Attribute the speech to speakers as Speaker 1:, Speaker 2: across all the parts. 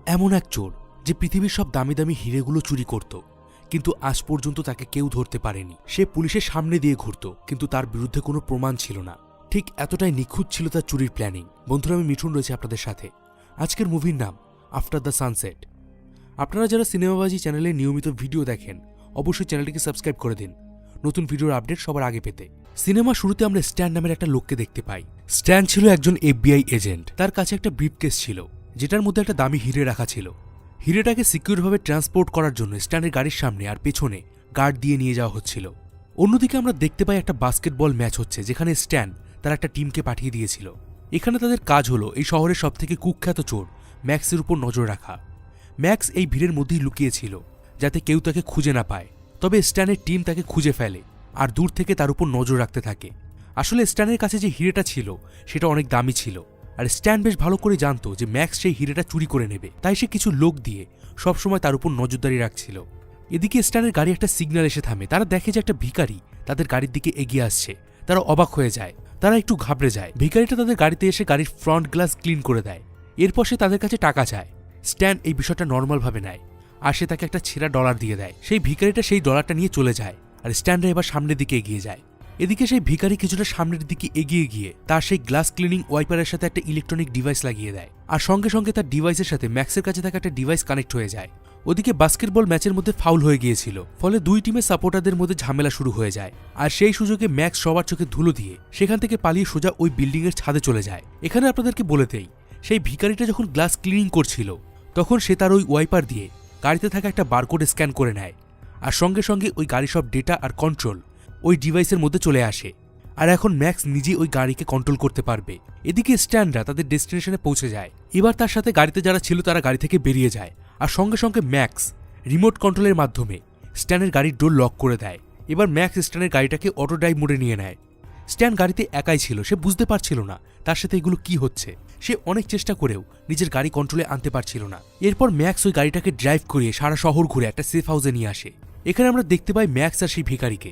Speaker 1: এমন এক চোর যে পৃথিবীর সব দামি দামি হিরেগুলো চুরি করত, কিন্তু আজ পর্যন্ত তাকে কেউ ধরতে পারেনি। সে পুলিশের সামনে দিয়ে ঘুরত, কিন্তু তার বিরুদ্ধে কোনো প্রমাণ ছিল না। ঠিক এতটাই নিখুঁত ছিল তার চুরির প্ল্যানিং। বন্ধুরা, আমি মিঠুন রয়েছে আপনাদের সাথে। আজকের মুভির নাম আফটার দ্য সানসেট। আপনারা যারা সিনেমাবাজি চ্যানেলে নিয়মিত ভিডিও দেখেন, অবশ্যই চ্যানেলটিকে সাবস্ক্রাইব করে দিন নতুন ভিডিওর আপডেট সবার আগে পেতে। সিনেমা শুরুতে আমরা স্ট্যান নামের একটা লোককে দেখতে পাই। স্ট্যান ছিল একজন FBI এজেন্ট। তার কাছে একটা ব্রিফকেস ছিল, যেটার মধ্যে একটা দামি হিরে রাখা ছিল। হিরেটাকে সিকিউরভাবে ট্রান্সপোর্ট করার জন্য স্ট্যানের গাড়ির সামনে আর পেছনে গার্ড দিয়ে নিয়ে যাওয়া হচ্ছিল। অন্যদিকে আমরা দেখতে পাই একটা বাস্কেটবল ম্যাচ হচ্ছে, যেখানে স্ট্যান তার একটা টিমকে পাঠিয়ে দিয়েছিল। এখানে তাদের কাজ হলো এই শহরের সবথেকে কুখ্যাত চোর ম্যাক্সের উপর নজর রাখা। ম্যাক্স এই ভিড়ের মধ্যেই লুকিয়েছিল, যাতে কেউ তাকে খুঁজে না পায়। তবে স্ট্যানের টিম তাকে খুঁজে ফেলে আর দূর থেকে তার উপর নজর রাখতে থাকে। আসলে স্ট্যানের কাছে যে হিরেটা ছিল সেটা অনেক দামি ছিল, আর স্ট্যান বেশ ভালো করে জানত যে ম্যাক্স সেই হিরেটা চুরি করে নেবে। তাই সে কিছু লোক দিয়ে সবসময় তার উপর নজরদারি রাখছিল। এদিকে স্ট্যানের গাড়ি একটা সিগন্যাল এসে থামে। তারা দেখে যে একটা ভিখারি তাদের গাড়ির দিকে এগিয়ে আসছে। তারা অবাক হয়ে যায়, তারা একটু ঘাবড়ে যায়। ভিখারিটা তাদের গাড়িতে এসে গাড়ির ফ্রন্ট গ্লাস ক্লিন করে দেয়। এরপর সে তাদের কাছে টাকা চায়। স্ট্যান এই বিষয়টা নর্মালভাবে নেয়, আর সে তাকে একটা ছেঁড়া ডলার দিয়ে দেয়। সেই ভিখারিটা সেই ডলারটা নিয়ে চলে যায়, আর স্ট্যানরা এবার সামনের দিকে এগিয়ে যায়। এদিকে সেই ভিখারি কিছুটা সামনের দিকে এগিয়ে গিয়ে তার সেই গ্লাস ক্লিনিং ওয়াইপারের সাথে একটা ইলেকট্রনিক ডিভাইস লাগিয়ে দেয়, আর সঙ্গে সঙ্গে তার ডিভাইসের সাথে ম্যাক্সের কাছে থাকা একটা ডিভাইস কানেক্ট হয়ে যায়। ওদিকে বাস্কেটবল ম্যাচের মধ্যে ফাউল হয়ে গিয়েছিল, ফলে দুই টিমের সাপোর্টারদের মধ্যে ঝামেলা শুরু হয়ে যায়। আর সেই সুযোগে ম্যাক্স সবার চোখে ধুলো দিয়ে সেখান থেকে পালিয়ে সোজা ওই বিল্ডিং এর ছাদে চলে যায়। এখানে আপনাদেরকে বলে দেই, সেই ভিখারিটা যখন গ্লাস ক্লিনিং করছিল, তখন সে তার ওই ওয়াইপার দিয়ে গাড়িতে থাকা একটা বারকোড স্ক্যান করে নেয়, আর সঙ্গে সঙ্গে ওই গাড়ির সব ডেটা আর কন্ট্রোল ওই ডিভাইসের মধ্যে চলে আসে। আর এখন ম্যাক্স নিজেই ওই গাড়িকে কন্ট্রোল করতে পারবে। এদিকে স্ট্যানরা তাদের ডেস্টিনেশনে পৌঁছে যায়। এবার তার সাথে গাড়িতে যারা ছিল তারা গাড়ি থেকে বেরিয়ে যায়, আর সঙ্গে সঙ্গে ম্যাক্স রিমোট কন্ট্রোলের মাধ্যমে স্ট্যানের গাড়ির ডোর লক করে দেয়। এবার ম্যাক্স স্ট্যানের গাড়িটাকে অটো ড্রাইভ মোডে নিয়ে নেয়। স্ট্যান গাড়িতে একাই ছিল, সে বুঝতে পারছিল না তার সাথে এগুলো কি হচ্ছে। সে অনেক চেষ্টা করেও নিজের গাড়ি কন্ট্রোলে আনতে পারছিল না। এরপর ম্যাক্স ওই গাড়িটাকে ড্রাইভ করিয়ে সারা শহর ঘুরে একটা সেফ হাউসে নিয়ে আসে। এখানে আমরা দেখতে পাই ম্যাক্স আর সেই ভিখারিকে।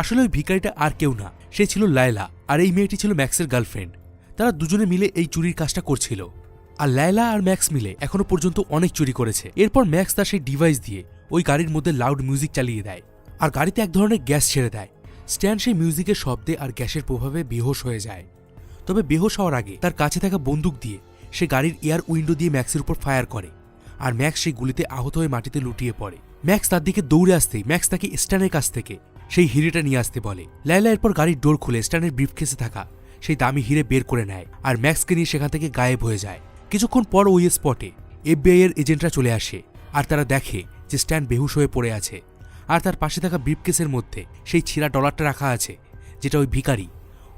Speaker 1: আসলে ওই ভিখারিটা আর কেউ না, সে ছিল লায়লা, আর এই মেয়েটি ছিল ম্যাক্সের গার্লফ্রেন্ড। তারা দুজনে মিলে এই চুরির কাজটা করছিল, আর লায়লা আর ম্যাক্স মিলে এখনো পর্যন্ত অনেক চুরি করেছে। এরপর ম্যাক্স তার সেই ডিভাইস দিয়ে ওই গাড়ির মধ্যে লাউড মিউজিক চালিয়ে দেয়, আর গাড়িতে এক ধরনের গ্যাস ছেড়ে দেয়। স্ট্যান সেই মিউজিকের শব্দে আর গ্যাসের প্রভাবে বেহোশ হয়ে যায়। তবে বেহোশ হওয়ার আগে তার কাছে থাকা বন্দুক দিয়ে সে গাড়ির এয়ার উইন্ডো দিয়ে ম্যাক্সের উপর ফায়ার করে, আর ম্যাক্স সেই গুলিতে আহত হয়ে মাটিতে লুটিয়ে পড়ে। ম্যাক্স তার দিকে দৌড়ে আসতেই ম্যাক্স তাকে স্ট্যানের কাছ থেকে সেই হিরেটা নিয়ে আসতে বলে। লায়লা এরপর গাড়ির ডোর খুলে স্ট্যানের ব্রিফকেসে থাকা সেই দামি হিরে বের করে নেয়, আর ম্যাক্সকে নিয়ে সেখান থেকে গায়েব হয়ে যায়। কিছুক্ষণ পর ওই স্পটে FBI এর এজেন্টরা চলে আসে, আর তারা দেখে যে স্ট্যান বেহুশ হয়ে পড়ে আছে, আর তার পাশে থাকা ব্রিফকেসের মধ্যে সেই ছিঁড়া ডলারটা রাখা আছে, যেটা ওই ভিখারি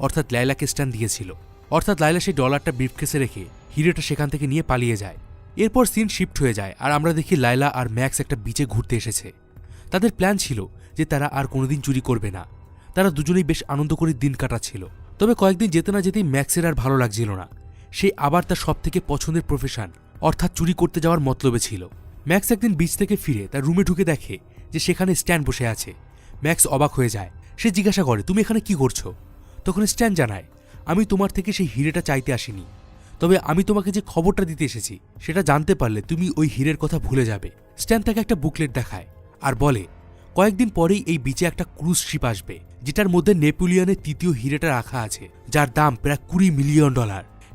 Speaker 1: অর্থাৎ লায়লাকে স্ট্যান দিয়েছিল। অর্থাৎ লায়লা সেই ডলারটা ব্রিফকেসে রেখে হিরেটা সেখান থেকে নিয়ে পালিয়ে যায়। এরপর সিন শিফট হয়ে যায়, আর আমরা দেখি লায়লা আর ম্যাক্স একটা বিচে ঘুরতে এসেছে। তাদের প্ল্যান ছিল যে তারা আর কোনোদিন চুরি করবে না। তারা দুজনেই বেশ আনন্দ করে দিন কাটাচ্ছিল। তবে কয়েকদিন যেতে না যেতেই ম্যাক্সের আর ভালো লাগছিল না। সে আবার তার সবথেকে পছন্দের প্রফেশন অর্থাৎ চুরি করতে যাওয়ার মতলবে ছিল। ম্যাক্স একদিন বিচ থেকে ফিরে তার রুমে ঢুকে দেখে যে সেখানে স্ট্যান বসে আছে। ম্যাক্স অবাক হয়ে যায়। সে জিজ্ঞাসা করে, তুমি এখানে কি করছো? তখন স্ট্যান জানায়, আমি তোমার থেকে সেই হিরেটা চাইতে আসিনি, তবে আমি তোমাকে যে খবরটা দিতে এসেছি সেটা জানতে পারলে তুমি ওই হিরের কথা ভুলে যাবে। স্ট্যান তাকে একটা বুকলেট দেখায় আর বলে, কয়েকদিন পরেই এই বিচে একটা ক্রুজ শিপ আসবে, যেটার মধ্যে নেপোলিয়নের তৃতীয় হিরেটা রাখা আছে, যার দাম প্রায় $20 মিলিয়ন।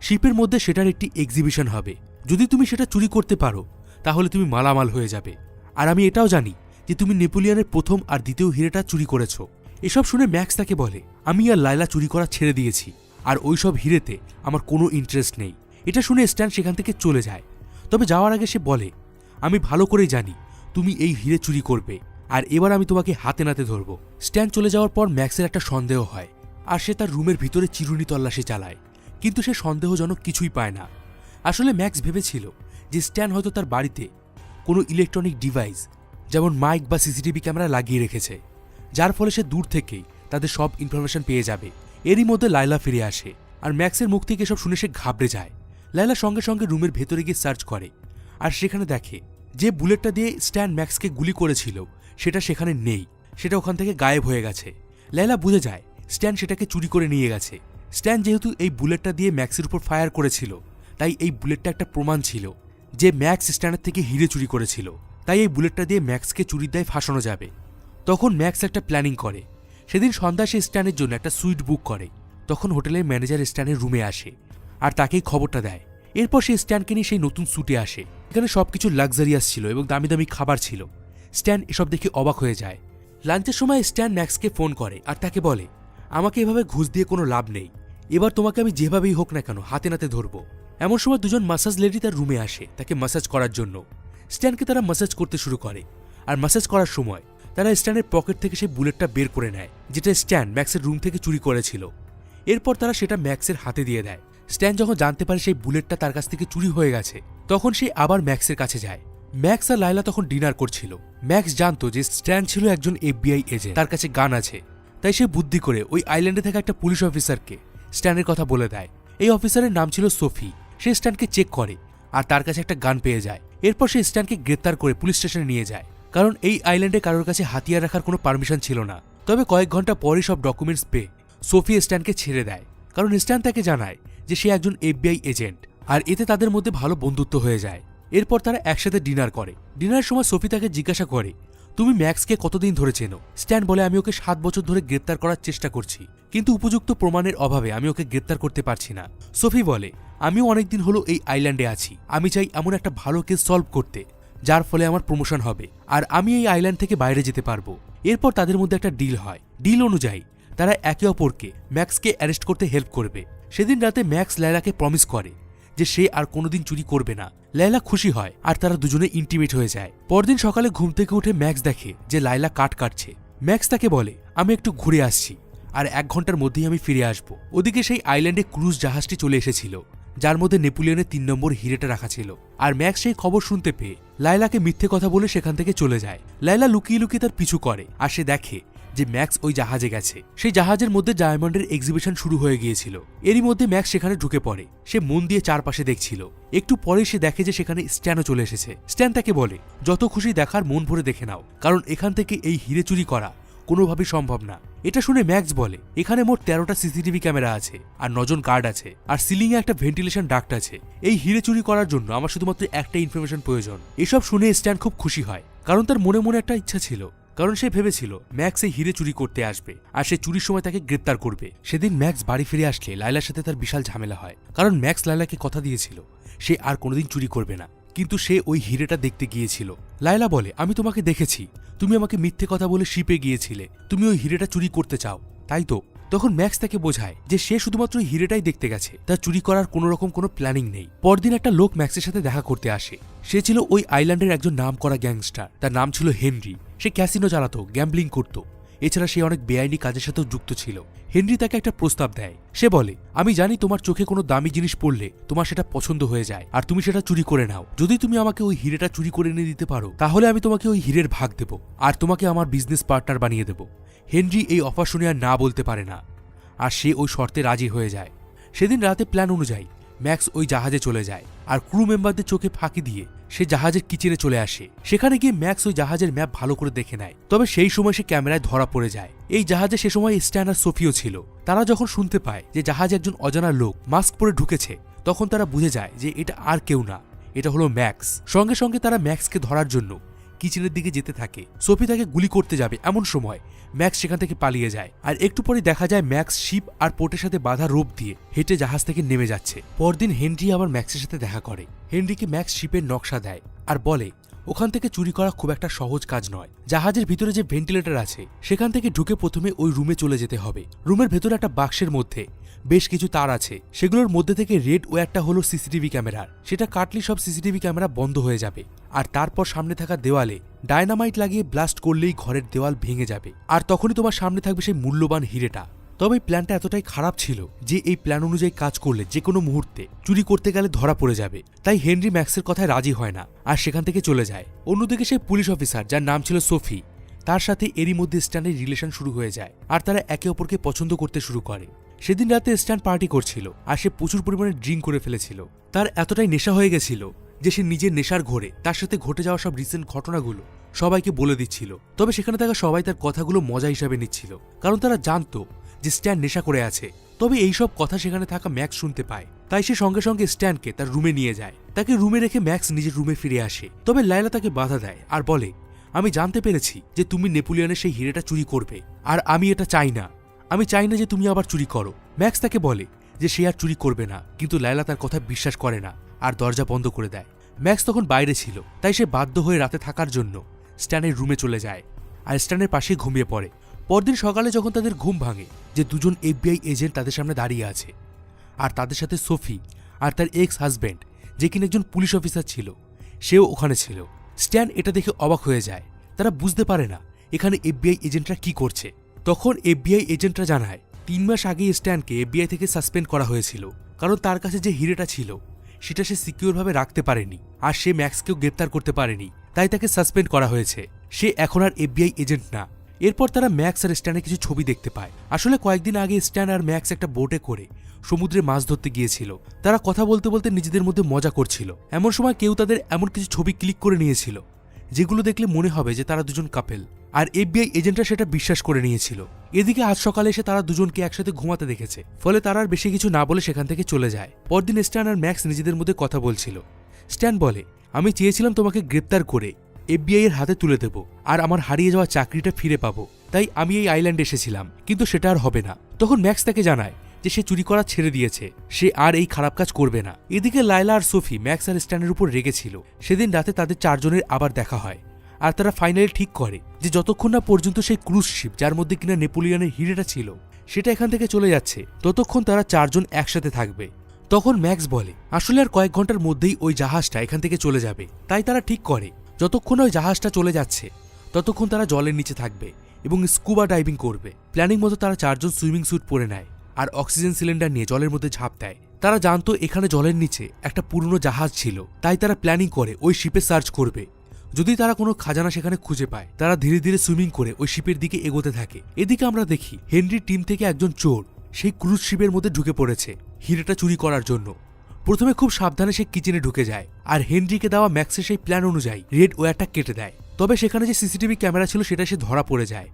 Speaker 1: শিপের মধ্যে সেটার একটি এক্সিবিশন হবে। যদি তুমি সেটা চুরি করতে পারো তাহলে তুমি মালামাল হয়ে যাবে। আর আমি এটাও জানি যে তুমি নেপোলিয়নের প্রথম আর দ্বিতীয় হিরেটা চুরি করেছ। এসব শুনে ম্যাক্স তাকে বলে, আমি আর লায়লা চুরি করা ছেড়ে দিয়েছি, আর ওইসব হিরেতে আমার কোনো ইন্টারেস্ট নেই। এটা শুনে স্ট্যান সেখান থেকে চলে যায়। তবে যাওয়ার আগে সে বলে, আমি ভালো করেই জানি তুমি এই হিরে চুরি করবে, আর এবার আমি তোমাকে হাতে নাতে ধরব। স্ট্যান চলে যাওয়ার পর ম্যাক্সের একটা সন্দেহ হয়, আর সে তার রুমের ভিতরে চিরুনি তল্লাশি চালায়, কিন্তু সে সন্দেহজনক কিছুই পায় না। আসলে ম্যাক্স ভেবেছিল যে স্ট্যান হয়তো তার বাড়িতে কোনো ইলেকট্রনিক ডিভাইস যেমন মাইক বা CCTV ক্যামেরা লাগিয়ে রেখেছে, যার ফলে সে দূর থেকেই তাদের সব ইনফরমেশন পেয়ে যাবে। এরই মধ্যে লায়লা ফিরে আসে, আর ম্যাক্সের মুখ থেকে এসব শুনে সে ঘাবড়ে যায়। লায়লা সঙ্গে সঙ্গে রুমের ভেতরে গিয়ে সার্চ করে, আর সেখানে দেখে যে বুলেটটা দিয়ে স্ট্যান ম্যাক্সকে গুলি করেছিল সেটা সেখানে নেই, সেটা ওখান থেকে গায়েব হয়ে গেছে। লায়লা বুঝে যায় স্ট্যান সেটাকে চুরি করে নিয়ে গেছে। স্ট্যান যেহেতু এই বুলেটটা দিয়ে ম্যাক্সের উপর ফায়ার করেছিল, তাই এই বুলেটটা একটা প্রমাণ ছিল যে ম্যাক্স স্ট্যানের থেকে হিরে চুরি করেছিল, তাই এই বুলেটটা দিয়ে ম্যাক্সকে চুরির দায়ে ফাঁসানো যাবে। তখন ম্যাক্স একটা প্ল্যানিং করে। সেদিন সন্ধ্যা সে স্ট্যানের জন্য একটা সুইট বুক করে। তখন হোটেলের ম্যানেজার স্ট্যানের রুমে আসে আর তাকেই খবরটা দেয়। এরপর সে স্ট্যানকে নিয়ে সেই নতুন স্যুটে আসে। এখানে সবকিছু লাক্সারিয়াস ছিল এবং দামি দামি খাবার ছিল। স্ট্যান এসব দেখে অবাক হয়ে যায়। লাঞ্চের সময় স্ট্যান ম্যাক্সকে ফোন করে আর তাকে বলে, আমাকে এভাবে ঘুষ দিয়ে কোনো লাভ নেই, এবার তোমাকে আমি যেভাবেই হোক না কেন হাতে নাতে ধরবো। এমন সময় দুজন মাসাজ লেডি তার রুমে আসে তাকে মাসাজ করার জন্য। স্ট্যানকে তারা মাসাজ করতে শুরু করে আর মাসাজ করার সময় তারা স্ট্যানের পকেট থেকে সেই বুলেটটা বের করে নেয়, যেটা স্ট্যান ম্যাক্সের রুম থেকে চুরি করেছিল। এরপর তারা সেটা ম্যাক্সের হাতে দিয়ে দেয়। স্ট্যান যখন জানতে পারে সেই বুলেটটা তার কাছ থেকে চুরি হয়ে গেছে, তখন সে আবার ম্যাক্সের কাছে যায়। ম্যাক্স আর লায়লা তখন ডিনার করছিল। ম্যাক্স জানতো যে স্ট্যান ছিল একজন FBI এজেন্ট, তার কাছে গান আছে। তাই সে বুদ্ধি করে ওই আইল্যান্ডে থাকা একটা পুলিশ অফিসারকে স্ট্যানের কথা বলে দেয়। এই অফিসারের নাম ছিল সোফি। সে স্ট্যানকে চেক করে আর তার কাছে একটা গান পেয়ে যায়। এরপর সে স্ট্যানকে গ্রেপ্তার করে পুলিশ স্টেশনে নিয়ে যায়, কারণ এই আইল্যান্ডে কারোর কাছে হাতিয়ার রাখার কোনো পারমিশন ছিল না। তবে কয়েক ঘন্টা পরই সব ডকুমেন্টস পেয়ে সোফি স্ট্যানকে ছেড়ে দেয়, কারণ স্ট্যান তাকে জানায় যে সে একজন FBI এজেন্ট, আর এতে তাদের মধ্যে ভালো বন্ধুত্ব হয়ে যায়। এরপর তারা একসাথে ডিনার করে। ডিনারের সময় সোফি তাকে জিজ্ঞাসা করে, তুমি ম্যাক্সকে কতদিন ধরে চেনো? স্ট্যান বলে, আমি ওকে 7 বছর ধরে গ্রেপ্তার করার চেষ্টা করছি, কিন্তু উপযুক্ত প্রমাণের অভাবে আমি ওকে গ্রেপ্তার করতে পারছি না। সোফি বলে, আমিও অনেকদিন হলো এই আইল্যান্ডে আছি, আমি চাই এমন একটা ভালো কেস সলভ করতে যার ফলে আমার প্রমোশন হবে আর আমি এই আইল্যান্ড থেকে বাইরে যেতে পারবো। এরপর তাদের মধ্যে একটা ডিল হয়। ডিল অনুযায়ী তারা একে অপরকে ম্যাক্সকে অ্যারেস্ট করতে হেল্প করবে। সেদিন রাতে ম্যাক্স লায়লাকে প্রমিস করে যে সে আর কোনোদিন চুরি করবে না। লায়লা খুশি হয় আর তারা দুজনে ইন্টিমেট হয়ে যায়। পরদিন সকালে ঘুম থেকে উঠে ম্যাক্স দেখে যে লায়লা কাঠ কাটছে। ম্যাক্স তাকে বলে, আমি একটু ঘুরে আসছি আর 1 ঘন্টার মধ্যেই আমি ফিরে আসব। ওদিকে সেই আইল্যান্ডে ক্রুজ জাহাজটি চলে এসেছিল, যার মধ্যে নেপোলিয়নের 3 নম্বর হিরেটা রাখা ছিল। আর ম্যাক্স সেই খবর শুনতে পেয়ে লায়লাকে মিথ্যে কথা বলে সেখান থেকে চলে যায়। লায়লা লুকিয়ে লুকিয়ে তার পিছু করে আর সে দেখে যে ম্যাক্স ওই জাহাজে গেছে। সেই জাহাজের মধ্যে ডায়মন্ডের এক্সিবিশন শুরু হয়ে গিয়েছিল। এরই মধ্যে ম্যাক্স সেখানে ঢুকে পড়ে। সে মন দিয়ে চারপাশে দেখছিল। একটু পরে সে দেখে যে সেখানে স্ট্যানও চলে এসেছে। স্ট্যান তাকে বলে, যত খুশি দেখার মন ভরে দেখে নাও, কারণ এখান থেকে এই হিরে চুরি করা কোনোভাবেই সম্ভব না। এটা শুনে ম্যাক্স বলে, এখানে মোট 13টা CCTV ক্যামেরা আছে আর 9 জন গার্ড আছে আর সিলিং এ একটা ভেন্টিলেশন ডাক্ট আছে। এই হিরে চুরি করার জন্য আমার শুধুমাত্র একটা ইনফরমেশন প্রয়োজন। এসব শুনে স্ট্যান খুব খুশি হয়, কারণ তার মনে মনে একটা ইচ্ছা ছিল, কারণ সে ভেবেছিল ম্যাক্স এই হিরে চুরি করতে আসবে আর সে চুরির সময় তাকে গ্রেপ্তার করবে। সেদিন ম্যাক্স বাড়ি ফিরে আসলে লায়লার সাথে তার বিশাল ঝামেলা হয়, কারণ ম্যাক্স লায়লাকে কথা দিয়েছিল সে আর কোনোদিন চুরি করবে না, কিন্তু সে ওই হিরেটা দেখতে গিয়েছিল। লায়লা বলে, আমি তোমাকে দেখেছি, তুমি আমাকে মিথ্যে কথা বলে শিপে গিয়েছিলে, তুমি ওই হিরেটা চুরি করতে চাও, তাই তো? তখন ম্যাক্স তাকে বোঝায় যে সে শুধুমাত্র ওই হিরেটাই দেখতে গেছে, তার চুরি করার কোনো রকম কোনো প্ল্যানিং নেই। পরদিন একটা লোক ম্যাক্সের সাথে দেখা করতে আসে। সে ছিল ওই আইল্যান্ডের একজন নামকরা গ্যাংস্টার। তার নাম ছিল হেনরি। সে ক্যাসিনো চালাতো, গ্যাম্বলিং করত, এছাড়া সে অনেক বেআইনি কাজের সাথেও যুক্ত ছিল। হেনরি তাকে একটা প্রস্তাব দেয়। সে বলে, আমি জানি তোমার চোখে কোনো দামি জিনিস পড়লে তোমার সেটা পছন্দ হয়ে যায় আর তুমি সেটা চুরি করে নাও। যদি তুমি আমাকে ওই হিরেটা চুরি করে এনে দিতে পারো, তাহলে আমি তোমাকে ওই হিরের ভাগ দেব আর তোমাকে আমার বিজনেস পার্টনার বানিয়ে দেব। হেনরি এই অফার শুনে আর না বলতে পারে না আর সে ওই শর্তে রাজি হয়ে যায়। সেদিন রাতে প্ল্যান অনুযায়ী ম্যাক্স ওই জাহাজে চলে যায় আর ক্রু মেম্বারদের চোখে ফাঁকি দিয়ে সে জাহাজের কিচেনে চলে আসে। সেখানে গিয়ে ম্যাক্স ওই জাহাজের ম্যাপ ভালো করে দেখে নেয়। তবে সেই সময় সে ক্যামেরায় ধরা পড়ে যায়। এই জাহাজে সে সময় স্ট্যান আর সোফিও ছিল। তারা যখন শুনতে পায় যে জাহাজে একজন অজানা লোক মাস্ক পরে ঢুকেছে, তখন তারা বুঝে যায় যে এটা আর কেউ না, এটা হলো ম্যাক্স। সঙ্গে সঙ্গে তারা ম্যাক্সকে ধরার জন্য কিচেনের দিকে যেতে থাকে। সোফি তাকে গুলি করতে যাবে, এমন সময় ম্যাক্স সেখান থেকে পালিয়ে যায়। আর একটু পরে দেখা যায় ম্যাক্স শিপ আর পোর্টের সাথে বাঁধা রোপ দিয়ে হেঁটে জাহাজ থেকে নেমে যাচ্ছে। পরদিন হেনরি আবার ম্যাক্সের সাথে দেখা করে। হেনরিকে ম্যাক্স শিপের নকশা দেয় আর বলে, ওখান থেকে চুরি করা খুব একটা সহজ কাজ নয়। জাহাজের ভিতরে যে ভেন্টিলেটর আছে সেখান থেকে ঢুকে প্রথমে ওই রুমে চলে যেতে হবে। রুমের ভেতরে একটা বাক্সের মধ্যে বেশ কিছু তার আছে, সেগুলোর মধ্যে থেকে রেড ওয়্যারটা হলো CCTV ক্যামেরার। সেটা কাটলে সব CCTV ক্যামেরা বন্ধ হয়ে যাবে আর তারপর সামনে থাকা দেওয়ালে ডায়নামাইট লাগিয়ে ব্লাস্ট করলেই ঘরের দেওয়াল ভেঙে যাবে আর তখনই তোমার সামনে থাকবে সেই মূল্যবান হিরেটা। তবে প্ল্যানটা এতটাই খারাপ ছিল যে এই প্ল্যান অনুযায়ী কাজ করলে যে কোনো মুহূর্তে চুরি করতে গেলে ধরা পড়ে যাবে। তাই হেনরি ম্যাক্সের কথায় রাজি হয় না আর সেখান থেকে চলে যায়। অন্যদিকে সেই পুলিশ অফিসার যার নাম ছিল সোফি, তার সাথে এরই মধ্যে স্ট্যানের রিলেশন শুরু হয়ে যায় আর তারা একে অপরকে পছন্দ করতে শুরু করে। সেদিন রাতে স্ট্যান পার্টি করছিল আর সে প্রচুর পরিমাণে ড্রিঙ্ক করে ফেলেছিল। তার এতটাই নেশা হয়ে গেছিল যে সে নিজের নেশার ঘোরে তার সাথে ঘটে যাওয়া সব রিসেন্ট ঘটনাগুলো সবাইকে বলে দিচ্ছিল। তবে সেখানে থাকা সবাই তার কথাগুলো মজা হিসাবে নিচ্ছিল, কারণ তারা জানতো যে স্ট্যান নেশা করে আছে। তবে এইসব কথা সেখানে থাকা ম্যাক্স শুনতে পায় তাই সে সঙ্গে সঙ্গে স্ট্যানকে তার রুমে নিয়ে যায়। তাকে রুমে রেখে ম্যাক্স নিজের রুমে ফিরে আসে। তবে লায়লা তাকে বাধা দেয় আর বলে, আমি জানতে পেরেছি যে তুমি নেপোলিয়নের সেই হিরেটা চুরি করবে, আর আমি এটা চাই না। আমি চাই না যে তুমি আবার চুরি করো। ম্যাক্স তাকে বলে যে সে আর চুরি করবে না, কিন্তু লায়লা তার কথা বিশ্বাস করে না আর দরজা বন্ধ করে দেয়। ম্যাক্স তখন বাইরে ছিল, তাই সে বাধ্য হয়ে রাতে থাকার জন্য স্ট্যানের রুমে চলে যায় আর স্ট্যানের পাশে ঘুমিয়ে পড়ে। পরদিন সকালে যখন তাদের ঘুম ভাঙে যে দুজন FBI এজেন্ট তাদের সামনে দাঁড়িয়ে আছে, আর তাদের সাথে সোফি আর তার এক্স হাজব্যান্ড, যে কিনা একজন পুলিশ অফিসার ছিল, সেও ওখানে ছিল। স্ট্যান এটা দেখে অবাক হয়ে যায়। তারা বুঝতে পারে না এখানে FBI এজেন্টরা কি করছে। তখন FBI এজেন্টরা জানায় 3 মাস আগেই স্ট্যানকে FBI থেকে সাসপেন্ড করা হয়েছিল, কারণ তার কাছে যে হিরেটা ছিল সেটা সে সিকিউরভাবে রাখতে পারেনি, আর সে ম্যাক্সকেও গ্রেপ্তার করতে পারেনি, তাই তাকে সাসপেন্ড করা হয়েছে। সে এখন আর FBI এজেন্ট না। এরপর তারা ম্যাক্স আর স্ট্যানের কিছু ছবি দেখতে পায়। আসলে কয়েকদিন আগে স্ট্যান আর ম্যাক্স একটা বোটে করে সমুদ্রে মাছ ধরতে গিয়েছিল। তারা কথা বলতে বলতে নিজেদের মধ্যে মজা করছিল। এমন সময় কেউ তাদের এমন কিছু ছবি ক্লিক করে নিয়েছিল যেগুলো দেখলে মনে হবে যে তারা দুজন কাপেল, আর FBI এজেন্টরা সেটা বিশ্বাস করে নিয়েছিল। এদিকে আজ সকালে এসে তারা দুজনকে একসাথে ঘুমাতে দেখেছে, ফলে তারা আর বেশি কিছু না বলে সেখান থেকে চলে যায়। পরদিন স্ট্যান আর ম্যাক্স নিজেদের মধ্যে কথা বলছিল। স্ট্যান বলে, আমি চেয়েছিলাম তোমাকে গ্রেপ্তার করে FBI এর হাতে তুলে দেব আর আমার হারিয়ে যাওয়া চাকরিটা ফিরে পাবো, তাই আমি এই আইল্যান্ডে এসেছিলাম, কিন্তু সেটা আর হবে না। তখন ম্যাক্স তাকে জানায় যে সে চুরি করা ছেড়ে দিয়েছে, সে আর এই খারাপ কাজ করবে না। এদিকে লায়লা আর সোফি ম্যাক্স আর স্ট্যানের উপর রেগেছিল। সেদিন রাতে তাদের চারজনের আবার দেখা হয়, আর তারা ফাইনালি ঠিক করে যে যতক্ষণ না পর্যন্ত সেই ক্রুজ শিপ যার মধ্যে কিনা নেপোলিয়নের হিরেটা ছিল সেটা এখান থেকে চলে যাচ্ছে, ততক্ষণ তারা চারজন একসাথে থাকবে। তখন ম্যাক্স বলে, আসলে আর কয়েক ঘন্টার মধ্যেই ওই জাহাজটা এখান থেকে চলে যাবে, তাই তারা ঠিক করে যতক্ষণ ওই জাহাজটা চলে যাচ্ছে ততক্ষণ তারা জলের নিচে থাকবে এবং স্কুবা ডাইভিং করবে। প্ল্যানিং মতো তারা চারজন সুইমিং স্যুট পরে নেয় আর অক্সিজেন সিলিন্ডার নিয়ে জলের মধ্যে ঝাঁপ দেয়। তারা জানতো এখানে জলের নিচে একটা পুরনো জাহাজ ছিল, তাই তারা প্ল্যানিং করে ওই শিপে সার্চ করবে। যদি তারা কোনো খাজানা সেখানে খুঁজে পায়, তারা ধীরে ধীরে সুইমিং করে ওই শিপের দিকে এগোতে থাকে। এদিকে আমরা দেখি হেনরির টিম থেকে একজন চোর সেই ক্রুজ শিপের মধ্যে ঢুকে পড়েছে হিরেটা চুরি করার জন্য। প্রথমে খুব সাবধানে সে কিচেনে ঢুকে যায় আর হেনরিকে দেওয়া ম্যাক্সের সেই প্ল্যান অনুযায়ী রেড ওয়্যারটা কেটে দেয়। তবে সেখানে যে সিসিটিভি ক্যামেরা ছিল সেটা সে ধরা পড়ে যায়,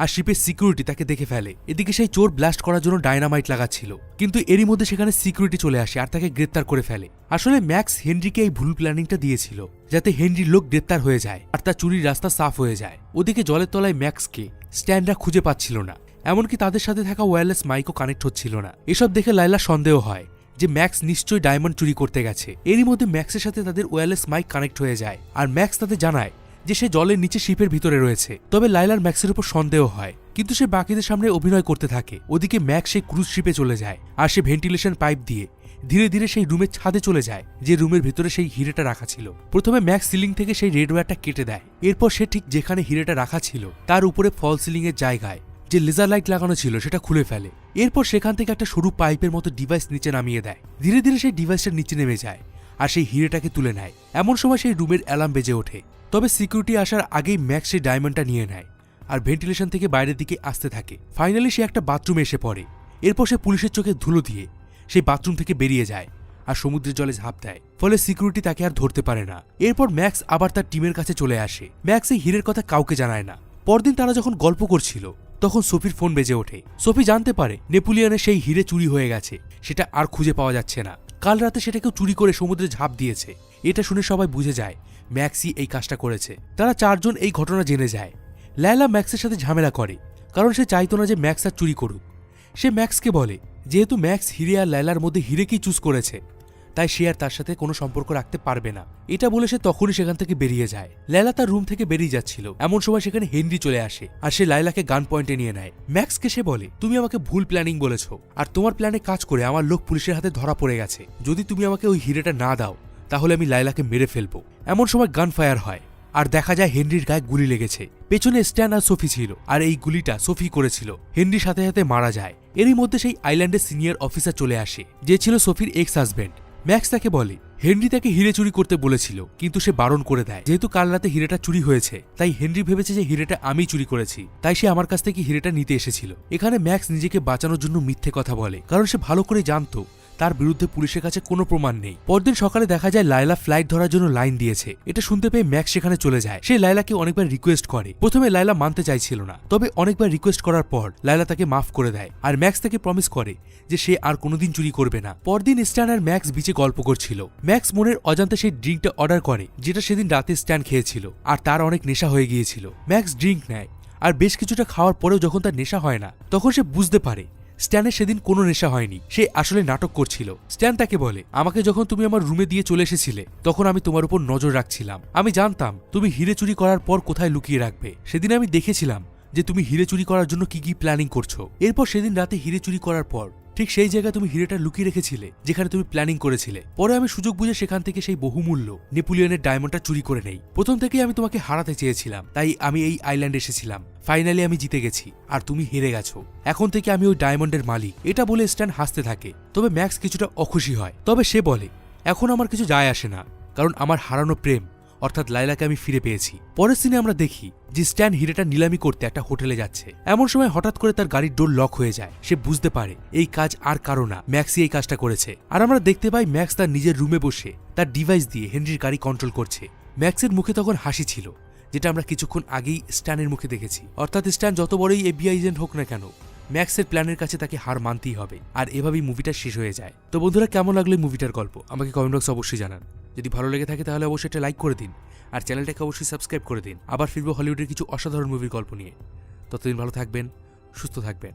Speaker 1: আর শিপের সিকিউরিটি তাকে দেখে ফেলে। এদিকে সেই চোর ব্লাস্ট করার জন্য ডায়নামাইট লাগাচ্ছিল, কিন্তু এরই মধ্যে সেখানে সিকিউরিটি চলে আসে আর তাকে গ্রেপ্তার করে ফেলে। আসলে ম্যাক্স হেনরিকে এই ভুল প্ল্যানিংটা দিয়েছিল যাতে হেনরির লোক গ্রেপ্তার হয়ে যায় আর তার চুরির রাস্তা সাফ হয়ে যায়। ওদিকে জলের তলায় ম্যাক্সকে স্ট্যান্ডরা খুঁজে পাচ্ছিল না, এমনকি তাদের সাথে থাকা ওয়্যারলেস মাইকও কানেক্ট হচ্ছিল না। এসব দেখে লায়লা সন্দেহ হয় যে ম্যাক্স নিশ্চয়ই ডায়মন্ড চুরি করতে গেছে। এরই মধ্যে ম্যাক্সের সাথে তাদের ওয়্যারলেস মাইক কানেক্ট হয়ে যায় আর ম্যাক্স তাদের জানায় যে সে জলের নিচে শিপের ভিতরে রয়েছে। তবে লায়লার ম্যাক্সের উপর সন্দেহ হয়, কিন্তু সে বাকিদের সামনে অভিনয় করতে থাকে। ওদিকে ম্যাক্স সেই ক্রুজ শিপে চলে যায় আর সে ভেন্টিলেশন পাইপ দিয়ে ধীরে ধীরে সেই রুমের ছাদে চলে যায় যে রুমের ভিতরে সেই হিরেটা রাখা ছিল। প্রথমে ম্যাক্স সিলিং থেকে সেই রেড ওয়্যারটা কেটে দেয়। এরপর সে ঠিক যেখানে হিরেটা রাখা ছিল তার উপরে ফল সিলিং এর জায়গায় যে লেজার লাইট লাগানো ছিল সেটা খুলে ফেলে। এরপর সেখান থেকে একটা সরু পাইপের মতো ডিভাইস নিচে নামিয়ে দেয়। ধীরে ধীরে সেই ডিভাইসটা নিচে নেমে যায় আর সেই হিরেটাকে তুলে নেয়। এমন সময় সেই রুমের অ্যালার্ম বেজে ওঠে। তবে সিকিউরিটি আসার আগেই ম্যাক্স সেই ডায়মন্ডটা নিয়ে নেয় আর ভেন্টিলেশন থেকে বাইরের দিকে আসতে থাকে। ফাইনালি সে একটা বাথরুমে এসে পড়ে। এরপর সে পুলিশের চোখে ধুলো দিয়ে সেই বাথরুম থেকে বেরিয়ে যায় আর সমুদ্রের জলে ঝাঁপ দেয়, ফলে সিকিউরিটি তাকে আর ধরতে পারে না। এরপর ম্যাক্স আবার তার টিমের কাছে চলে আসে। ম্যাক্স এই হিরের কথা কাউকে জানায় না। পরদিন তারা যখন গল্প করছিল তখন সোফির ফোন বেজে ওঠে। সোফি জানতে পারে নেপোলিয়নের সেই হিরে চুরি হয়ে গেছে, সেটা আর খুঁজে পাওয়া যাচ্ছে না। কাল রাতে সেটা কেউ চুরি করে সমুদ্রে ঝাঁপ দিয়েছে। এটা শুনে সবাই বুঝে যায় ম্যাক্সই এই কাজটা করেছে। তারা চারজন এই ঘটনা জেনে যায়। লায়লা ম্যাক্সের সাথে ঝামেলা করে, কারণ সে চাইতো না যে ম্যাক্স আর চুরি করুক। সে ম্যাক্সকে বলে যেহেতু ম্যাক্স হিরে আর লায়লার মধ্যে হিরেকেই চুজ করেছে, তাই সে আর তার সাথে কোনো সম্পর্ক রাখতে পারবে না। এটা বলে সে তখনই সেখান থেকে বেরিয়ে যায়। লায়লা তার রুম থেকে বেরিয়ে যাচ্ছিল, এমন সময় সেখানে হেনরি চলে আসে আর সে লায়লাকে গান পয়েন্টে নিয়ে নেয়। ম্যাক্সকে সে বলে, তুমি আমাকে ভুল প্ল্যানিং বলেছো, আর তোমার প্ল্যানে কাজ করে আমার লোক পুলিশের হাতে ধরা পড়ে গেছে। যদি তুমি আমাকে ওই হিরেটা না দাও তাহলে আমি লায়লাকে মেরে ফেলবো। এমন সময় গান ফায়ার হয় আর দেখা যায় হেনরির গায়ে গুলি লেগেছে। পেছনে স্ট্যান আর সোফি ছিল, আর এই গুলিটা সোফি করেছিল। হেনরি সাথে সাথে মারা যায়। এরই মধ্যে সেই আইল্যান্ডের সিনিয়র অফিসার চলে আসে, যে ছিল সোফির এক্স হাজব্যান্ড। ম্যাক্স তাকে বলে হেনরি তাকে হিরে চুরি করতে বলেছিল, কিন্তু সে বারণ করে দেয়। যেহেতু কাল রাতে হিরেটা চুরি হয়েছে, তাই হেনরি ভেবেছে যে হিরেটা আমি চুরি করেছি, তাই সে আমার কাছ থেকে হিরেটা নিতে এসেছিল। এখানে ম্যাক্স নিজেকে বাঁচানোর জন্য মিথ্যে কথা বলে, কারণ সে ভালো করে জানতো তার বিরুদ্ধে পুলিশের কাছে কোনো প্রমাণ নেই। পরদিন সকালে দেখা যায় লায়লা ফ্লাইট ধরার জন্য লাইন দিয়েছে। এটা শুনতে পেয়ে ম্যাক্স সেখানে চলে যায়। সে লায়লাকে অনেকবার রিকোয়েস্ট করে। প্রথমে লায়লা মানতে চাইছিল না, তবে অনেকবার রিকোয়েস্ট করার পর লায়লা তাকে মাফ করে দেয় আর ম্যাক্স তাকে প্রমিস করে যে সে আর কোনোদিন চুরি করবে না। পরদিন স্ট্যান আর ম্যাক্স বিচে গল্প করছিল। ম্যাক্স মনের অজান্তে সেই ড্রিঙ্কটা অর্ডার করে যেটা সেদিন রাতে স্ট্যান খেয়েছিল, আর তার অনেক নেশা হয়ে গিয়েছিল। ম্যাক্স ড্রিঙ্ক নেয়, আর বেশ কিছুটা খাওয়ার পরেও যখন তার নেশা হয় না, তখন সে বুঝতে পারে স্ট্যানের সেদিন কোনো নেশা হয়নি, সে আসলে নাটক করছিল। স্ট্যান তাকে বলে, আমাকে যখন তুমি আমার রুমে দিয়ে চলে এসেছিলে তখন আমি তোমার উপর নজর রাখছিলাম। আমি জানতাম তুমি হিরে চুরি করার পর কোথায় লুকিয়ে রাখবে। সেদিন আমি দেখেছিলাম যে তুমি হিরে চুরি করার জন্য কি কি প্ল্যানিং করছো। এরপর সেদিন রাতে হিরে চুরি করার পর ঠিক সেই জায়গায় তুমি হিরেটা লুকিয়ে রেখেছিলে যেখানে তুমি প্ল্যানিং করেছিলে। পরে আমি সুযোগ বুঝে সেখান থেকে সেই বহুমূল্য নেপোলিয়নের ডায়মন্ডটা চুরি করে নেই। প্রথম থেকেই আমি তোমাকে হারাতে চেয়েছিলাম, তাই আমি এই আইল্যান্ডে এসেছিলাম। ফাইনালি আমি জিতে গেছি আর তুমি হেরে গেছো। এখন থেকে আমি ওই ডায়মন্ডের মালিক। এটা বলে স্ট্যান হাসতে থাকে। তবে ম্যাক্স কিছুটা অখুশি হয়। তবে সে বলে, এখন আমার কিছু যায় আসে না, কারণ আমার হারানো প্রেম অর্থাৎ লায়লাকে আমি ফিরে পেয়েছি। পরের সিনে আমরা দেখি যে স্ট্যান হিরেটা নিলামি করতে একটা হোটেলে যাচ্ছে। এমন সময় হঠাৎ করে তার গাড়ির ডোর লক হয়ে যায়। সে বুঝতে পারে এই কাজ আর কারো না, ম্যাক্সই এই কাজটা করেছে। আর আমরা দেখতে পাই ম্যাক্স তার নিজের রুমে বসে তার ডিভাইস দিয়ে হেনরির গাড়ি কন্ট্রোল করছে। ম্যাক্সের মুখে তখন হাসি ছিল, যেটা আমরা কিছুক্ষণ আগেই স্ট্যানের মুখে দেখেছি। অর্থাৎ স্ট্যান যত বড়ই এফবিআই এজেন্ট হোক না কেন, ম্যাক্সের প্ল্যানের কাছে তাকে হার মানতেই হবে। আর এভাবেই মুভিটা শেষ হয়ে যায়। তো বন্ধুরা, কেমন লাগলো এই মুভিটার গল্প আমাকে কমেন্ট বক্সে অবশ্যই জানান। যদি ভালো লেগে থাকে তাহলে অবশ্যই একটা লাইক করে দিন, আর চ্যানেলটাকে অবশ্যই সাবস্ক্রাইব করে দিন। আবার ফিরবো হলিউডের কিছু অসাধারণ মুভির গল্প নিয়ে। ততদিন ভালো থাকবেন, সুস্থ থাকবেন।